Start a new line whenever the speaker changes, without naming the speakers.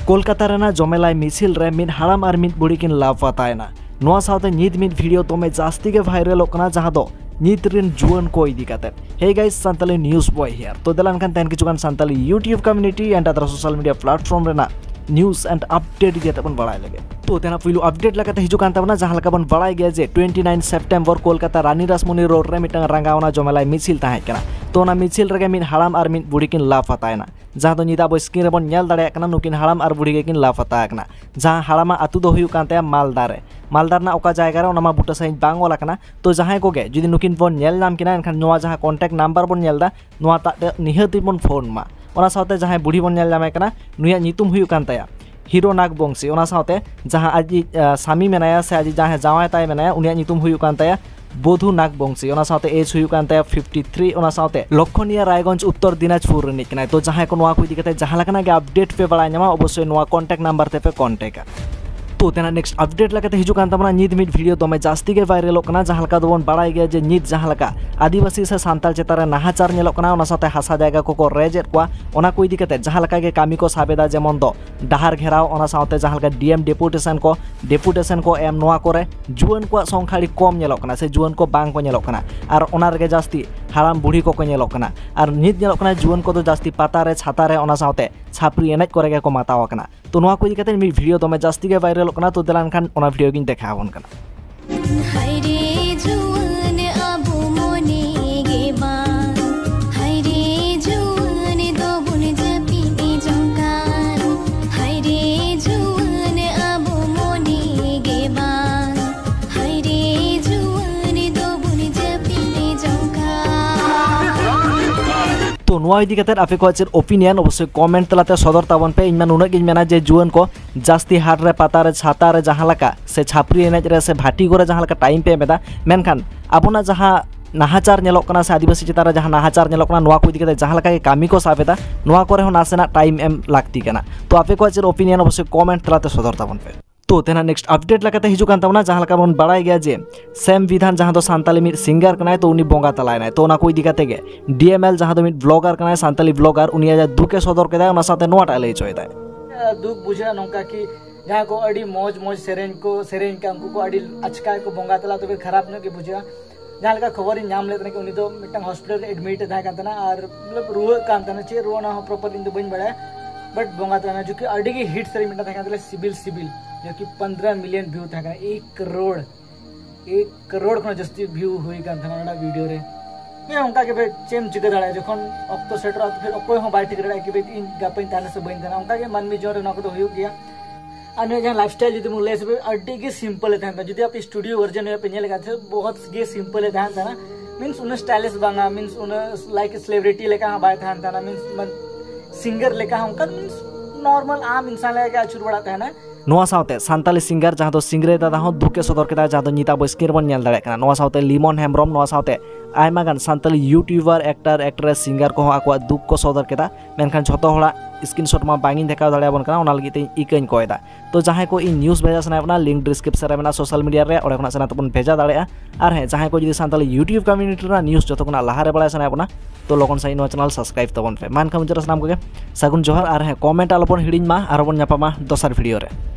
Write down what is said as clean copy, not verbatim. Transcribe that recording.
कोलकाता रेना जमेलाई मिছিল रे मिद हाड़ाम और मिद बुढ़ी किन लापतायना नोआ साथे नित मिद वीडियो तोमे जास्ती के वायरल कना जहां दो नित रिन जुआन को इदी काते। Hey guys Santali news boy here तो दलान खान तैन किचुकान Santali YouTube community and other social media platform रेना न्यूज़ एंड अपडेट दिया तबन बड़ाई लगे तो तेना पुइलु अपडेट लगाते हिजुकान तबना जहां लका बन बड़ाई गया जे 29 सेप्टेम्बर कोलकाता रानी रासमणि रोड रे मिटंग रंगावना जमेलाई मिছিল ताहे कना तो ना मिছিল रेगे मिद हाड़ाम और मिद बुढ़ी किन लापतायना जहां तो निदा बो स्क्रीन रेबन नेल दाड़े कना नुकिन हाड़ाम और बुढ़ी किन लापता कना जहां हाड़ामा आतु दो हुयु कानते मालदारे मालदार ना ओका जायगा रे ओनामा बुटा सही बांग ओला कना तो जहां को गे जुदी नुकिन बन नेल नाम किना एनखान नोआ जहां कॉन्टैक्ट नंबर बन नेलदा नोआ ता निहति बन फोन मा ओना साथे जहां बुढ़ी बन नेल नामे कना नुया नितुम हुयु कानताया हिरो नागबंशी ओना साथे जहां आजी सामी मेनाया से आजी जहां जावाय ताय मेनाया उनिया नितुम हुयु कानताया बोधु नागबंशी ओना साथे एज हुयु कानताया 53 ओना साथे लखनिया रायगंज उत्तर दिनाजपुर रिनिक कना तो जहां को नोआ को इदी कते जहां लकना गे अपडेट पे बड़ा न्यामा अवश्य नोआ कॉन्टैक्ट नंबर ते पे कॉन्टैक्ट तो तेना नेक्स्ट अपडेट लगाते हिजुकान तमना नित मिद वीडियो दमे जास्ती के वायरल कना जहां लका दोबन बड़ाई गया जे नित जहां लका आदिवासी से सांताल चेतारे नाहाचार नेलोक कना ओना साथे हासा जायगा को रेजेट कोआ ओना को इदी कते जहां लका गे कामी को साबेदा जेमन दो डाहार घेराव ओना साथे जहां लका डीएम डेपुटेशन को एम नोआ करे जुआन को संखाड़ी कम नेलोक कना से जुआन को बांग को नेलोक कना और ओना रेगे जास्ती हाड़ाम बुढ़ी को नेलोक कना और नित नेलोक कना जुआन को तो जास्ती पातारे छातारे ओना साथे छापरी एनेज करे को माताव कना तो नोआ को इदी कते मी वीडियो दमे जास्ती के वायरल कना तो दलान खान ओना वीडियो गिन देखावन कना। तो नोआ इदी कते आपे को चेर ओपिनियन अवश्य कमेंट तलाते सदर ताबन पे इनमान उना गिन मेना जे जुआन को जास्ती हाट रे पाता रे छाता रे जहां लका से छापरी एनेज रे से भाटी करे जहां लका टाइम पे मेदा मेनखान आबोना जहां नाहाचार नेलोक कना से आदिवासी चितारे जहां नाहाचार नेलोक कना नोआ को इदी कते जहां लका के कामी को साबेदा नोआ करे हो नासेना टाइम एम लागती कना तो आपे को चेर ओपिनियन अवश्य कमेंट तलाते सदर ताबन पे तो तेना नेक्स्ट अपडेट लगाते हिजुकान तमना जहां लका बन बड़ाई गया जे सेम विधान जहां दो सांताली मिद सिंगर कनाय तो उनी बोंगा तलायनाय तो ओना को इदी कते गे डीएमएल जहां दो मिद ब्लॉगर कनाय सांताली ब्लॉगर उनी आजा दुके सदर केदा ओना साथे नोआटा लई चोयदा
दुख बुझा नोंका कि जहां को अड़ी मौज सेरेन का उनको को अड़ी अचका को बोंगा तला तो फिर खराब न के बुझा जहां लका खबर नाम लेतने कि उनी तो मिटंग हॉस्पिटल एडमिट था कांतना और मतलब रुआ कांतना चे रुआ ना प्रॉपर इन तो बन बड़ा बट बोंगा तला जो कि अड़ी की हिट सेरेन मिटा था कांतले सिबिल जो कि 15 मिलियन व्यू था 1 करोड़ खन जस्ती व्यू हुई कांतना वीडियो रे पे उनका के भाई चेम चिका दाड़ा जखन अक्तो सेटर फिर अकोय हो बाय टिकरा कि भाई इन गापन ताने से बइन था उनका के मन में जोर न को तो हुई गया अन्य जहां लाइफस्टाइल जदि मुले से अड्डी के सिंपल था जदि आप स्टूडियो वर्जन में पेने लगा थे बहुत गे सिंपल था ना मींस उन स्टाइलिश बांगा मींस उन लाइक सेलिब्रिटी लेका बाय था ना मींस सिंगर लेका उनका मींस नॉर्मल आम इंसान लेका अचुर बड़ा था ना
नोआ साथे सांताली सिंगर जहां दो सिंगरे दादा हो दुके सदर केदा जहां दो निता बो स्क्रीन बन नेल दाड़े कना नोआ साथे लिमन हेम्ब्रम नोआ साथे आयमा गान Santali YouTuber actor actress singer को आको दुख को सदर केदा मेनखान झोतो होड़ा स्क्रीनशॉट मा बांगिन देखा दाड़े बन कना ओना लगी इकन कोयदा तो जहां को इ न्यूज़ भेजा सना अपना लिंक डिस्क्रिप्शन रे मेना सोशल मीडिया रे ओडे खना सना तबन भेजा दाड़े और है जहां को जदी सांताली यूट्यूब कम्युनिटी रा न्यूज़ जतो कोना लहारे बड़ा सना अपना तो लोगन साइ नो चैनल सब्सक्राइब तबन पे मान खम जरा नाम को सागुन जोहार और है कमेंट आलोपन हिडिन मा आरो बन न्यापामा दोसर वीडियो रे।